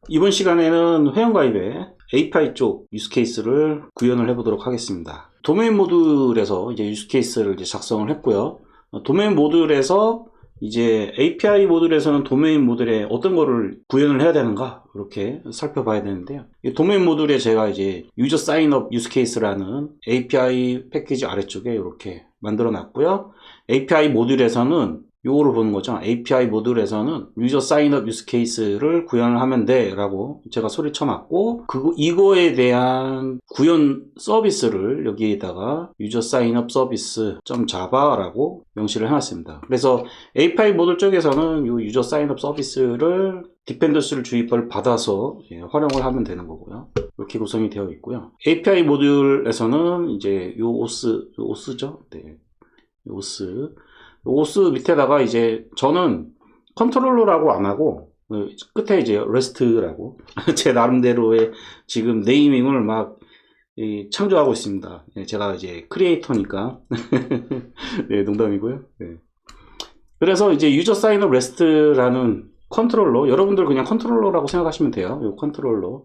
이번 시간에는 회원가입에 API 쪽 유스케이스를 구현을 해보도록 하겠습니다. 도메인 모듈에서 이제 유스케이스를 이제 작성을 했고요. 도메인 모듈에서 이제 API 모듈에서는 도메인 모듈에 어떤 거를 구현을 해야 되는가 이렇게 살펴봐야 되는데요. 이 도메인 모듈에 제가 이제 유저 사인업 유스케이스라는 API 패키지 아래쪽에 이렇게 만들어 놨고요. API 모듈에서는 요거를 보는 거죠. API 모듈에서는 유저 사인업 유스 케이스를 구현을 하면 돼 라고 제가 소리쳐 놨고, 이거에 대한 구현 서비스를 여기에다가 유저 사인업 서비스 .java 라고 명시를 해놨습니다. 그래서 API 모듈 쪽에서는 이 유저 사인업 서비스를 디펜던시를 주입을 받아서 활용을 하면 되는 거고요. 이렇게 구성이 되어 있고요. API 모듈에서는 이제 요 오스죠. 네. 오스 밑에다가 이제 저는 컨트롤러라고 안 하고 끝에 이제 REST라고 제 나름대로의 지금 네이밍을 막 창조하고 있습니다. 제가 이제 크리에이터니까 네, 농담이고요. 네. 그래서 이제 유저 사인업 REST라는 컨트롤러, 여러분들 그냥 컨트롤러라고 생각하시면 돼요. 이 컨트롤러를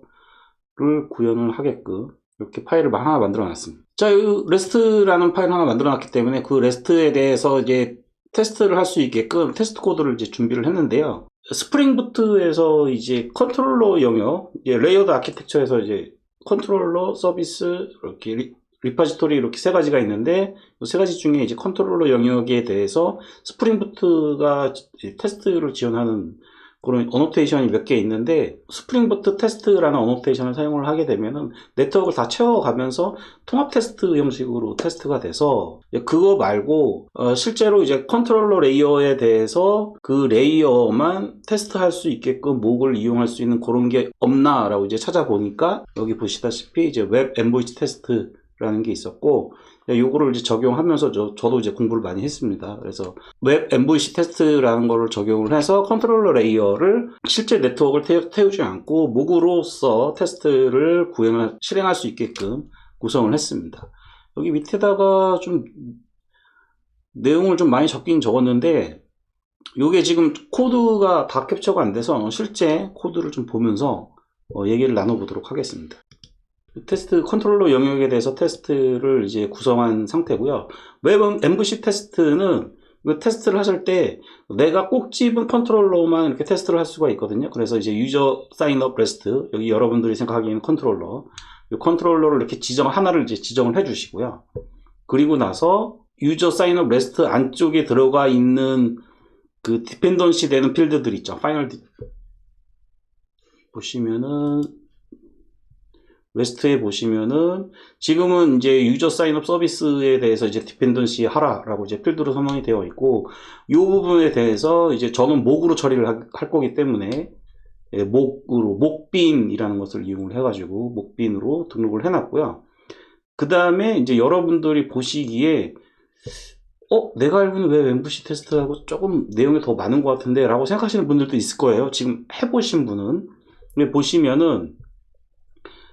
구현을 하게끔 이렇게 파일을 하나 만들어 놨습니다. 자, 이 REST라는 파일 하나 만들어 놨기 때문에 그 REST에 대해서 이제 테스트를 할 수 있게끔 테스트 코드를 이제 준비를 했는데요. 스프링 부트에서 이제 컨트롤러 영역, 이제 레이어드 아키텍처에서 이제 컨트롤러 서비스 이렇게 리파지토리 이렇게 세 가지가 있는데, 이 세 가지 중에 이제 컨트롤러 영역에 대해서 스프링 부트가 테스트를 지원하는 그런 어노테이션이 몇 개 있는데, 스프링 부트 테스트라는 어노테이션을 사용을 하게 되면은 네트워크를 다 채워가면서 통합 테스트 형식으로 테스트가 돼서, 그거 말고 실제로 이제 컨트롤러 레이어에 대해서 그 레이어만 테스트할 수 있게끔 목을 이용할 수 있는 그런 게 없나라고 이제 찾아보니까 여기 보시다시피 이제 웹 엔보이스 테스트라는 게 있었고, 요거를 이제 적용하면서 저도 이제 공부를 많이 했습니다. 그래서 웹 MVC 테스트라는 거를 적용을 해서 컨트롤러 레이어를 실제 네트워크를 태우지 않고 목으로서 테스트를 실행할 수 있게끔 구성을 했습니다. 여기 밑에다가 좀 내용을 좀 많이 적긴 적었는데, 요게 지금 코드가 다 캡처가 안 돼서 실제 코드를 좀 보면서 얘기를 나눠보도록 하겠습니다. 테스트 컨트롤러 영역에 대해서 테스트를 이제 구성한 상태고요. 웹 MVC 테스트는 그 테스트를 하실 때 내가 꼭 집은 컨트롤러만 이렇게 테스트를 할 수가 있거든요. 그래서 이제 유저 사인업 레스트, 여기 여러분들이 생각하기에는 컨트롤러, 이 컨트롤러를 이렇게 하나를 이제 지정을 해 주시고요. 그리고 나서 유저 사인업 레스트 안쪽에 들어가 있는 그 디펜던시 되는 필드들 있죠. 보시면은 레스트에 보시면은 지금은 이제 유저 사인업 서비스에 대해서 이제 디펜던시 하라라고 이제 필드로 선언이 되어 있고, 이 부분에 대해서 이제 저는 목으로 처리를 할 거기 때문에 목빈이라는 것을 이용을 해가지고 목빈으로 등록을 해놨고요. 그 다음에 이제 여러분들이 보시기에 내가 알고는 왜 MVC 테스트하고 조금 내용이 더 많은 것 같은데 라고 생각하시는 분들도 있을 거예요. 지금 해보신 분은. 근데 보시면은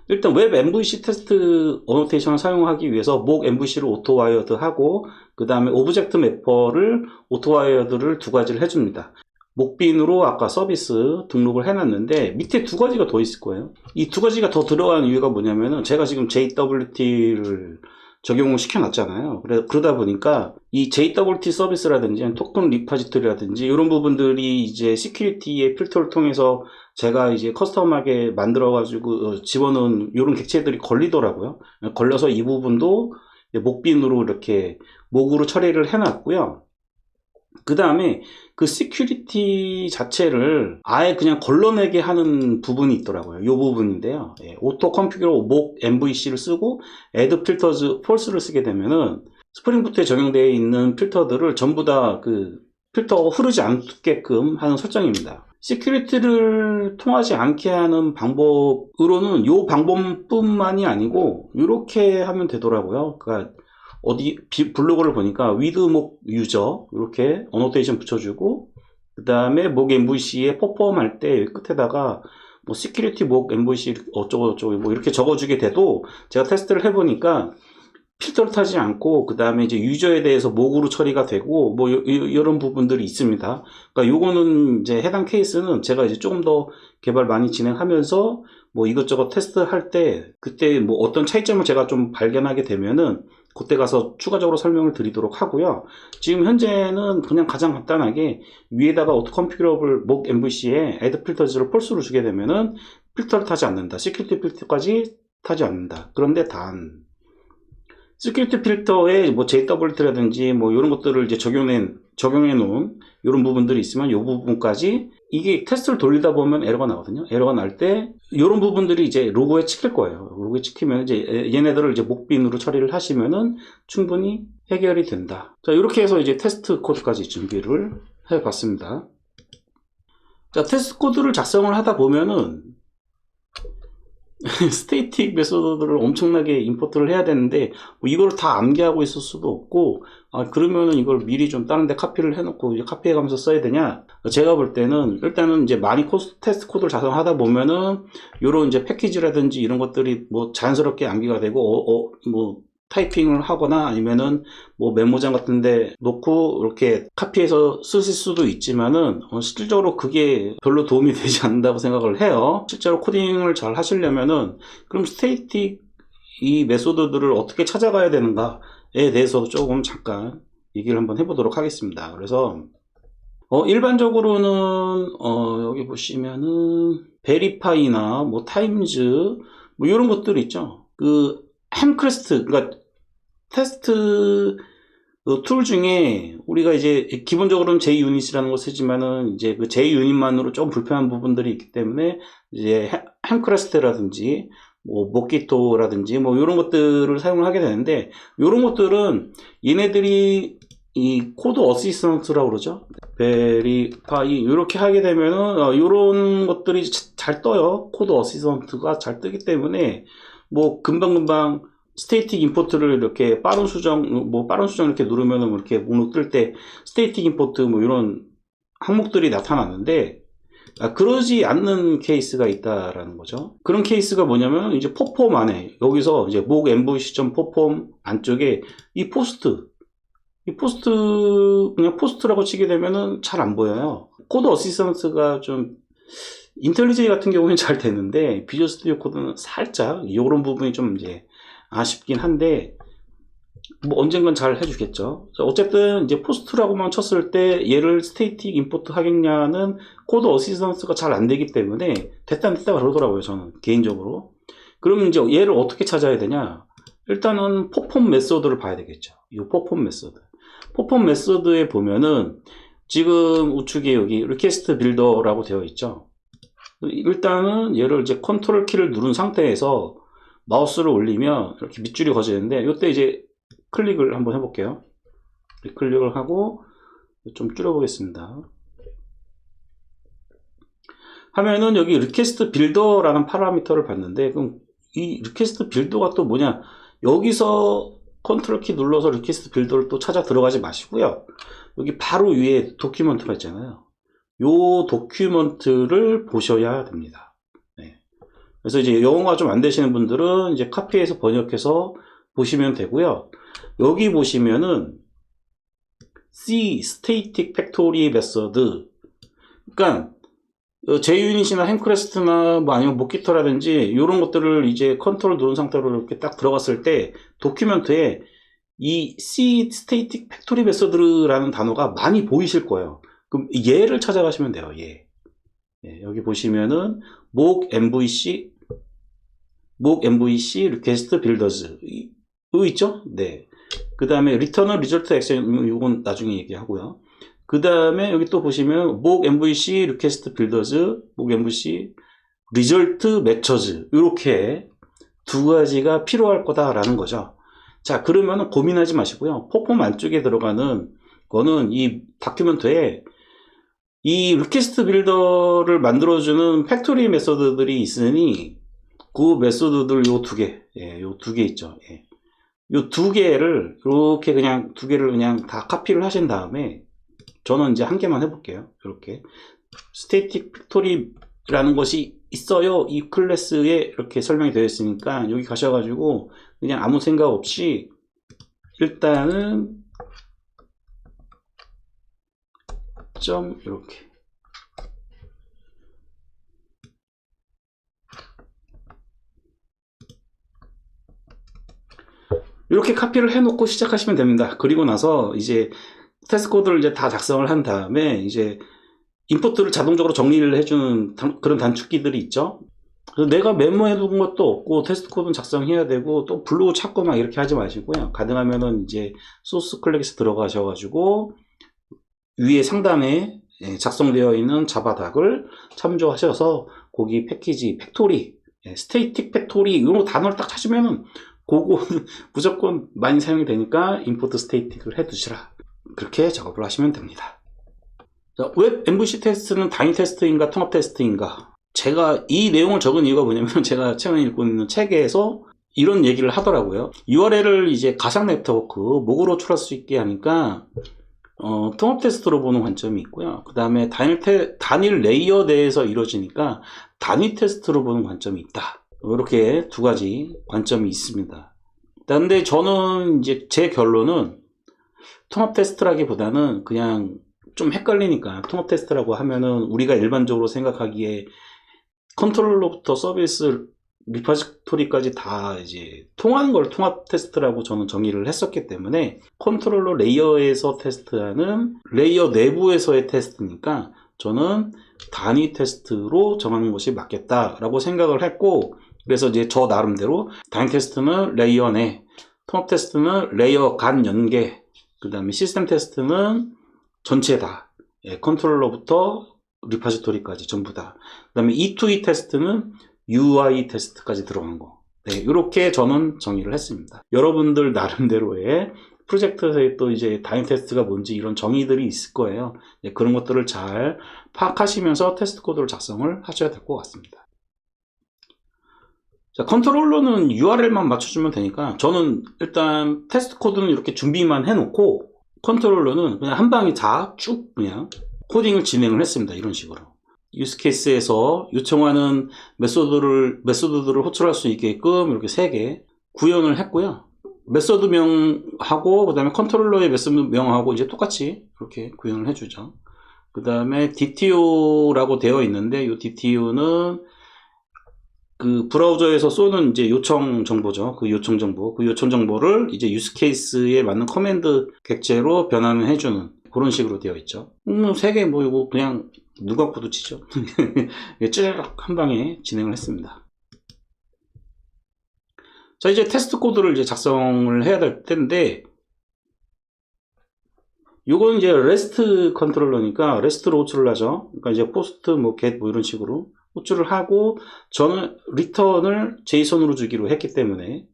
일단 웹 MVC 테스트 어노테이션을 사용하기 위해서 목 MVC를 오토와이어드 하고, 그 다음에 오브젝트 매퍼를 오토와이어드를 두 가지를 해줍니다. 목빈으로 아까 서비스 등록을 해놨는데 밑에 두 가지가 더 있을 거예요. 이 두 가지가 더 들어가는 이유가 뭐냐면은 제가 지금 JWT를 적용을 시켜놨잖아요. 그러다 보니까 이 JWT 서비스라든지 토큰 리파지토리라든지 이런 부분들이 이제 시큐리티의 필터를 통해서 제가 이제 커스텀하게 만들어가지고 집어넣은 이런 객체들이 걸리더라고요. 걸려서 이 부분도 목빈으로 이렇게 목으로 처리를 해놨고요. 그 다음에 그 시큐리티 자체를 아예 그냥 걸러내게 하는 부분이 있더라고요. 이 부분인데요. 오토 컨피규어 목 MVC를 쓰고 add filters false를 쓰게 되면은 스프링 부트에 적용되어 있는 필터들을 전부 다 그 필터가 흐르지 않게끔 하는 설정입니다. 시큐리티를 통하지 않게 하는 방법으로는 이 방법뿐만이 아니고 이렇게 하면 되더라고요. 그러니까 블로그를 보니까 with 목 유저 이렇게 어노테이션 붙여주고, 그 다음에 목 MVC에 퍼포먼 할 때 끝에다가 뭐 시큐리티 목 MVC 어쩌고 저쩌고 뭐 이렇게 적어주게 돼도 제가 테스트를 해보니까 필터를 타지 않고 그 다음에 이제 유저에 대해서 목으로 처리가 되고 뭐 이런 부분들이 있습니다. 그러니까 요거는 이제 해당 케이스는 제가 이제 조금 더 개발 많이 진행하면서 뭐 이것저것 테스트할 때 그때 뭐 어떤 차이점을 제가 좀 발견하게 되면은 그때 가서 추가적으로 설명을 드리도록 하고요. 지금 현재는 그냥 가장 간단하게 위에다가 오토 컨피그러블 목 MVC에 add filters를 펄스로 주게 되면은 필터를 타지 않는다. 시큐리티 필터까지 타지 않는다. 그런데 단 시큐리티 필터에 뭐 JWT라든지 뭐 이런 것들을 이제 적용해 놓은 이런 부분들이 있으면 이 부분까지 이게 테스트를 돌리다 보면 에러가 나거든요. 에러가 날 때 이런 부분들이 이제 로고에 찍힐 거예요. 로고에 찍히면 이제 얘네들을 이제 목빈으로 처리를 하시면은 충분히 해결이 된다. 자, 이렇게 해서 이제 테스트 코드까지 준비를 해 봤습니다. 자, 테스트 코드를 작성을 하다 보면은 스테이틱 메소드를 엄청나게 임포트를 해야 되는데 뭐 이걸 다 암기하고 있을 수도 없고 그러면은 이걸 미리 좀 다른 데 카피를 해놓고 이제 카피해 가면서 써야 되냐. 제가 볼 때는 일단은 이제 많이 테스트 코드를 작성하다 보면은 요런 이제 패키지라든지 이런 것들이 뭐 자연스럽게 암기가 되고 뭐 타이핑을 하거나 아니면은 뭐 메모장 같은데 놓고 이렇게 카피해서 쓰실 수도 있지만은 실질적으로 그게 별로 도움이 되지 않는다고 생각을 해요. 실제로 코딩을 잘 하시려면은 그럼 스테이틱 이 메소드들을 어떻게 찾아가야 되는가에 대해서도 조금 잠깐 얘기를 한번 해보도록 하겠습니다. 그래서 일반적으로는 여기 보시면은 베리파이나 뭐 타임즈 뭐 이런 것들 있죠. 그 햄크레스트, 그러니까 테스트 툴 중에 우리가 이제 기본적으로는 JUnit이라는 걸 쓰지만은 이제 그 JUnit만으로 좀 불편한 부분들이 있기 때문에 이제 햄크레스트라든지 뭐 모키토라든지 뭐 이런 것들을 사용을 하게 되는데 이런 것들은 얘네들이 이 코드 어시스턴트라고 그러죠. 베리파이 이렇게 하게 되면은 이런 것들이 잘 떠요. 코드 어시스턴트가 잘 뜨기 때문에 뭐 금방금방 스테이틱 임포트를 이렇게 빠른 수정 이렇게 누르면은 이렇게 목록 뜰 때 스테이틱 임포트 뭐 이런 항목들이 나타나는데 그러지 않는 케이스가 있다라는 거죠. 그런 케이스가 뭐냐면 이제 포폼 안에 여기서 이제 목 mvc.perform 안쪽에 이 포스트 그냥 포스트라고 치게 되면은 잘 안 보여요. 코드 어시스턴트가 좀 인텔리제이 같은 경우에는 잘 되는데 비주얼 스튜디오 코드는 살짝 이런 부분이 좀 이제 아쉽긴 한데 뭐 언젠간 잘 해주겠죠. 어쨌든 이제 포스트라고만 쳤을 때 얘를 스테이틱 임포트 하겠냐는 코드 어시스턴스가 잘 안 되기 때문에 됐다 그러더라고요. 저는 개인적으로. 그러면 이제 얘를 어떻게 찾아야 되냐? 일단은 포폼 메소드를 봐야 되겠죠. 이 포폼 메소드. 포폼 메소드에 보면은 지금 우측에 여기 리퀘스트 빌더라고 되어 있죠. 일단은 얘를 이제 컨트롤 키를 누른 상태에서 마우스를 올리면 이렇게 밑줄이 거지는데 이때 이제 클릭을 한번 해볼게요. 클릭을 하고 좀 줄여보겠습니다. 하면은 여기 리퀘스트 빌더라는 파라미터를 봤는데 그럼 이 리퀘스트 빌더가 또 뭐냐? 여기서 컨트롤 키 눌러서 리퀘스트 빌더를 또 찾아 들어가지 마시고요. 여기 바로 위에 도큐먼트가 있잖아요. 요 도큐먼트를 보셔야 됩니다. 네. 그래서 이제 영어가 좀 안 되시는 분들은 이제 카피해서 번역해서 보시면 되고요. 여기 보시면은 C Static Factory Method, 그러니까 JUnit이나 햄크레스트나 뭐 아니면 모키터라든지 이런 것들을 이제 컨트롤 누른 상태로 이렇게 딱 들어갔을 때 도큐멘트에 이 C Static Factory Method라는 단어가 많이 보이실 거예요. 그럼 얘를 찾아가시면 돼요. 얘. 네, 여기 보시면은 목 MVC request builders 이거 있죠? 네. 그 다음에 return result action 이건 나중에 얘기하고요. 그 다음에 여기 또 보시면 목 MVC request builders, 목 MVC result matches 이렇게 두 가지가 필요할 거다라는 거죠. 자, 그러면 고민하지 마시고요. 포폼 안쪽에 들어가는 거는 이 다큐멘트에 이 리퀘스트 빌더를 만들어주는 팩토리 메소드들이 있으니 그 메소드들 요 두 개, 요 두 개 있죠. 요 두 개를 이렇게 그냥 두 개를 그냥 다 카피를 하신 다음에 저는 이제 한 개만 해볼게요. 이렇게 스테이틱 팩토리라는 것이 있어요. 이 클래스에 이렇게 설명이 되어 있으니까 여기 가셔가지고 그냥 아무 생각 없이 일단은 점 이렇게 이렇게 카피를 해놓고 시작하시면 됩니다. 그리고 나서 이제 테스트 코드를 이제 다 작성을 한 다음에 이제 인풋들을 자동적으로 정리를 해주는 그런 단축키들이 있죠. 그래서 내가 메모해 둔 것도 없고 테스트 코드는 작성해야 되고 또 부르고 찾고 막 이렇게 하지 마시고요. 가능하면은 이제 소스 클릭에서 들어가셔가지고 위에 상단에 작성되어 있는 자바닥을 참조하셔서 거기 패키지, 팩토리, 스테이틱 팩토리 이런 단어를 딱 찾으면은 그거는 무조건 많이 사용이 되니까 임포트 스테이틱을 해 두시라. 그렇게 작업을 하시면 됩니다. 자, 웹 MVC 테스트는 단위 테스트인가 통합 테스트인가? 제가 이 내용을 적은 이유가 뭐냐면 제가 최근에 읽고 있는 책에서 이런 얘기를 하더라고요. URL을 이제 가상 네트워크 목으로 출할 수 있게 하니까 통합 테스트로 보는 관점이 있고요. 그 다음에 단일 레이어 내에서 이루어지니까 단위 테스트로 보는 관점이 있다. 이렇게 두 가지 관점이 있습니다. 근데 저는 이제 제 결론은 통합 테스트라기보다는 그냥 좀 헷갈리니까 통합 테스트라고 하면은 우리가 일반적으로 생각하기에 컨트롤러부터 서비스 리퍼지토리까지 다 이제 통하는 걸 통합 테스트라고 저는 정의를 했었기 때문에 컨트롤러 레이어에서 테스트하는 레이어 내부에서의 테스트니까 저는 단위 테스트로 정하는 것이 맞겠다라고 생각을 했고, 그래서 이제 저 나름대로 단위 테스트는 레이어 내, 통합 테스트는 레이어 간 연계, 그 다음에 시스템 테스트는 전체 다, 컨트롤러부터 리퍼지토리까지 전부 다, 그 다음에 E2E 테스트는 UI 테스트까지 들어간 거. 네, 이렇게 저는 정의를 했습니다. 여러분들 나름대로의 프로젝트에서 또 이제 단위 테스트가 뭔지 이런 정의들이 있을 거예요. 네, 그런 것들을 잘 파악하시면서 테스트 코드를 작성을 하셔야 될 것 같습니다. 자, 컨트롤러는 URL만 맞춰주면 되니까 저는 일단 테스트 코드는 이렇게 준비만 해놓고 컨트롤러는 그냥 한 방에 다 쭉 그냥 코딩을 진행을 했습니다. 이런 식으로. 유스 케이스에서 요청하는 메소드들을 호출할 수 있게끔 이렇게 3개 구현을 했고요. 메소드 명하고 그 다음에 컨트롤러의 메소드 명하고 이제 똑같이 이렇게 구현을 해주죠. 그 다음에 DTO라고 되어 있는데 이 DTO는 그 브라우저에서 쏘는 이제 요청 정보죠. 그 요청 정보를 이제 유스 케이스에 맞는 커맨드 객체로 변환을 해주는 그런 식으로 되어 있죠. 3개 뭐 이거 그냥 누가 코드 치죠. 찌르륵 한 방에 진행을 했습니다. 자, 이제 테스트 코드를 이제 작성을 해야 될 텐데, 요건 이제 REST 컨트롤러니까 REST로 호출을 하죠. 그러니까 이제 포스트 뭐 get 뭐 이런 식으로 호출을 하고, 저는 리턴을 JSON으로 주기로 했기 때문에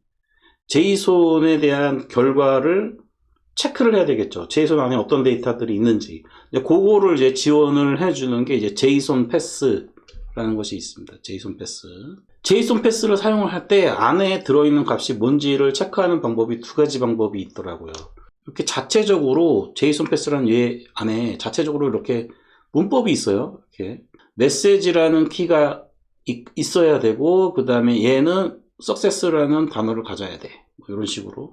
JSON에 대한 결과를 체크를 해야 되겠죠. JSON 안에 어떤 데이터들이 있는지. 그거를 이제 지원을 해주는 게 이제 JSON 패스라는 것이 있습니다. JSON 패스. JSON 패스를 사용을 할 때 안에 들어있는 값이 뭔지를 체크하는 방법이 2가지 방법이 있더라고요. 이렇게 자체적으로 JSON 패스라는 얘 안에 자체적으로 이렇게 문법이 있어요. 이렇게 메시지라는 키가 있어야 되고, 그 다음에 얘는 success라는 단어를 가져야 돼. 뭐 이런 식으로.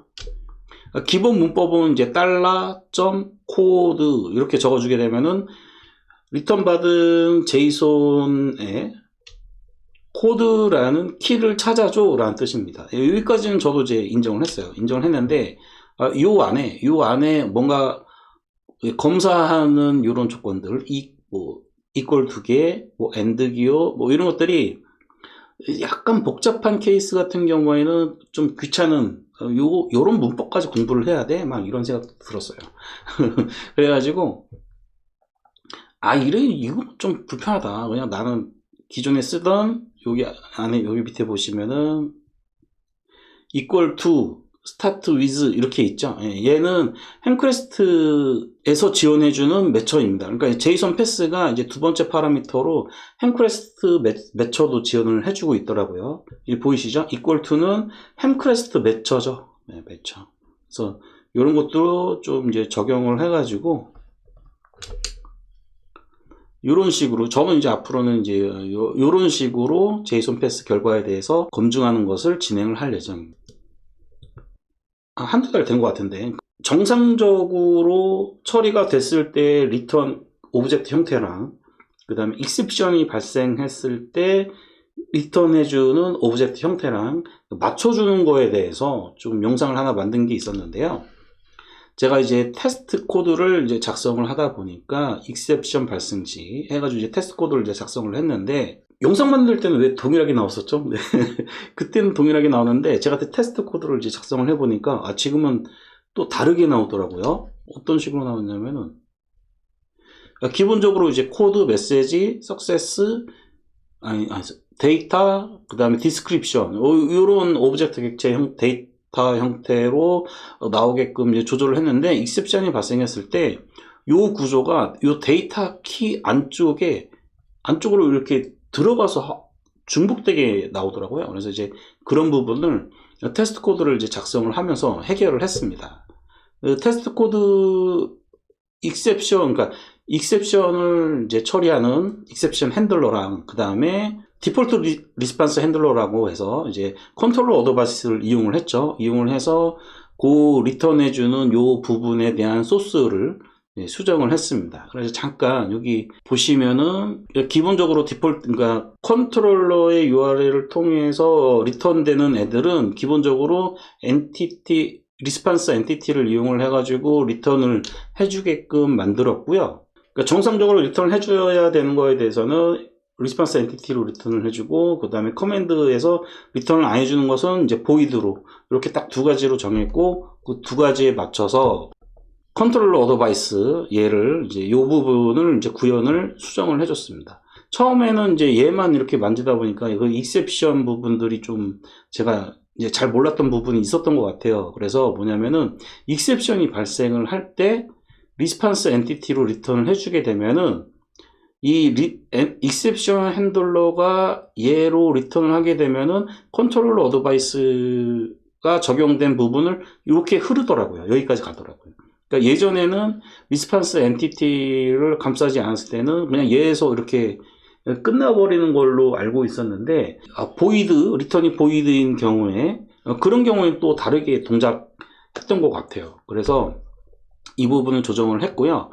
기본 문법은 이제 $.코드 이렇게 적어주게 되면은 리턴 받은 JSON에 코드라는 키를 찾아줘 라는 뜻입니다. 여기까지는 저도 이제 인정을 했어요. 인정을 했는데 요 안에 뭔가 검사하는 이런 조건들 뭐 equal 2개, 뭐 and 기호 뭐 이런 것들이 약간 복잡한 케이스 같은 경우에는 좀 귀찮은 요런 문법까지 공부를 해야 돼? 막 이런 생각 들었어요. 그래가지고 이거 좀 불편하다. 그냥 나는 기존에 쓰던 여기 안에 여기 밑에 보시면은 equal to start with 이렇게 있죠. 얘는 햄크레스트에서 지원해주는 매처입니다. 그러니까 JSON 패스가 이제 두 번째 파라미터로 햄크레스트 매처도 지원을 해주고 있더라고요. 이 보이시죠? equal to는 햄크레스트 매처죠. 네, 매처. 그래서 이런 것도 좀 이제 적용을 해가지고 이런 식으로 저는 이제 앞으로는 이제 이런 식으로 JSON 패스 결과에 대해서 검증하는 것을 진행을 할 예정입니다. 한두 달 된 것 같은데, 정상적으로 처리가 됐을 때 리턴 오브젝트 형태랑 그 다음에 익셉션이 발생했을 때 리턴해주는 오브젝트 형태랑 맞춰주는 거에 대해서 좀 영상을 하나 만든 게 있었는데요. 제가 이제 테스트 코드를 이제 작성을 하다 보니까 익셉션 발생 시 해가지고 이제 테스트 코드를 이제 작성을 했는데, 영상 만들 때는 왜 동일하게 나왔었죠? 네. 그때는 동일하게 나오는데 제가 테스트 코드를 이제 작성을 해보니까 지금은 또 다르게 나오더라고요. 어떤 식으로 나왔냐면은, 기본적으로 이제 코드, 메시지, 석세스, 데이터, 그 다음에 디스크립션, 이런 오브젝트 객체 데이터 형태로 나오게끔 이제 조절을 했는데, 익셉션이 발생했을 때 이 구조가 이 데이터 키 안쪽으로 이렇게 들어가서 중복되게 나오더라고요. 그래서 이제 그런 부분을 테스트 코드를 이제 작성을 하면서 해결을 했습니다. 테스트 코드 익셉션, 그러니까 익셉션을 이제 처리하는 익셉션 핸들러랑 그 다음에 디폴트 리스판스 핸들러라고 해서 이제 컨트롤러 어드바이스를 이용을 했죠. 이용을 해서 그 리턴해주는 요 부분에 대한 소스를 수정을 했습니다. 그래서 잠깐 여기 보시면은 기본적으로 디폴트, 그러니까 컨트롤러의 URL을 통해서 리턴되는 애들은 기본적으로 엔티티 리스판스 엔티티를 이용을 해가지고 리턴을 해주게끔 만들었고요. 그러니까 정상적으로 리턴을 해줘야 되는 거에 대해서는 리스판스 엔티티로 리턴을 해주고, 그 다음에 커맨드에서 리턴을 안 해주는 것은 이제 보이드로 이렇게 딱 두 가지로 정했고, 그 두 가지에 맞춰서 컨트롤러 어드바이스 얘를 이제 이 부분을 이제 구현을 수정을 해줬습니다. 처음에는 이제 얘만 이렇게 만지다 보니까 그 익셉션 부분들이 좀 제가 이제 잘 몰랐던 부분이 있었던 것 같아요. 그래서 뭐냐면은 익셉션이 발생을 할 때 리스판스 엔티티로 리턴을 해주게 되면은 이 익셉션 핸들러가 얘로 리턴을 하게 되면은 컨트롤러 어드바이스가 적용된 부분을 이렇게 흐르더라고요. 여기까지 가더라고요. 그러니까 예전에는 리스판스 엔티티를 감싸지 않았을 때는 그냥 얘에서 이렇게 끝나버리는 걸로 알고 있었는데, 리턴이 보이드인 경우에 그런 경우에 또 다르게 동작했던 것 같아요. 그래서 이 부분을 조정을 했고요.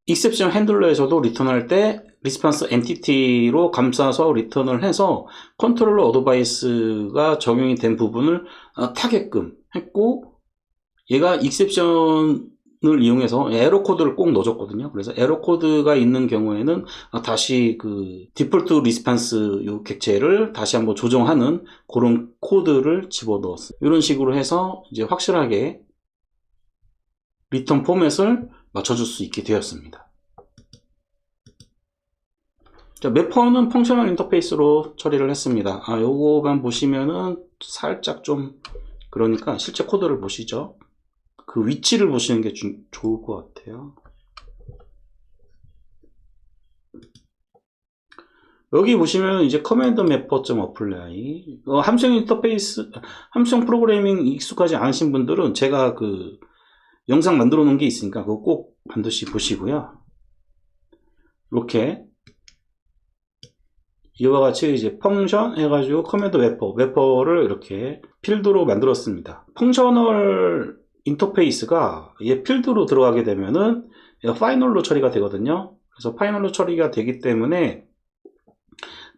익셉션 핸들러에서도 리턴할 때 리스판스 엔티티로 감싸서 리턴을 해서 컨트롤러 어드바이스가 적용이 된 부분을 타게끔 했고, 얘가 익셉션을 이용해서 에러 코드를 꼭 넣어줬거든요. 그래서 에러 코드가 있는 경우에는 다시 그 디폴트 리스판스 요 객체를 다시 한번 조정하는 그런 코드를 집어넣었어요. 이런 식으로 해서 이제 확실하게 리턴 포맷을 맞춰줄 수 있게 되었습니다. 자, 매퍼는 펑셔널 인터페이스로 처리를 했습니다. 요거만 보시면은 살짝 좀, 그러니까 실제 코드를 보시죠. 그 위치를 보시는 게 좋을 것 같아요. 여기 보시면 이제 커맨드 매퍼.apply 함성 인터페이스, 함성 프로그래밍 익숙하지 않으신 분들은 제가 그 영상 만들어 놓은 게 있으니까 그거 꼭 반드시 보시고요. 이렇게 이와 같이 이제 펑션 해가지고 커맨드 매퍼를 이렇게 필드로 만들었습니다. 펑셔널 인터페이스가 얘 필드로 들어가게 되면은 파이널로 처리가 되거든요. 그래서 파이널로 처리가 되기 때문에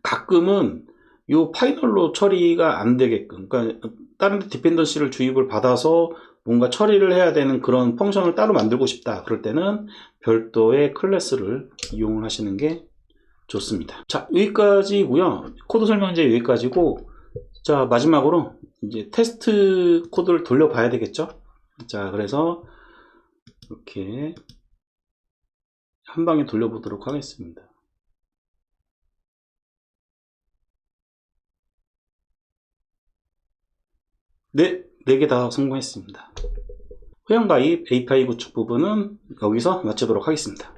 가끔은 이 파이널로 처리가 안 되게끔, 그러니까 다른 데 디펜던시를 주입을 받아서 뭔가 처리를 해야 되는 그런 펑션을 따로 만들고 싶다, 그럴 때는 별도의 클래스를 이용을 하시는 게 좋습니다. 자, 여기까지고요. 코드 설명은 이제 여기까지고, 자, 마지막으로 이제 테스트 코드를 돌려봐야 되겠죠. 자, 그래서 이렇게 한 방에 돌려보도록 하겠습니다. 네, 4개 다 성공했습니다. 회원가입 API 구축 부분은 여기서 마치도록 하겠습니다.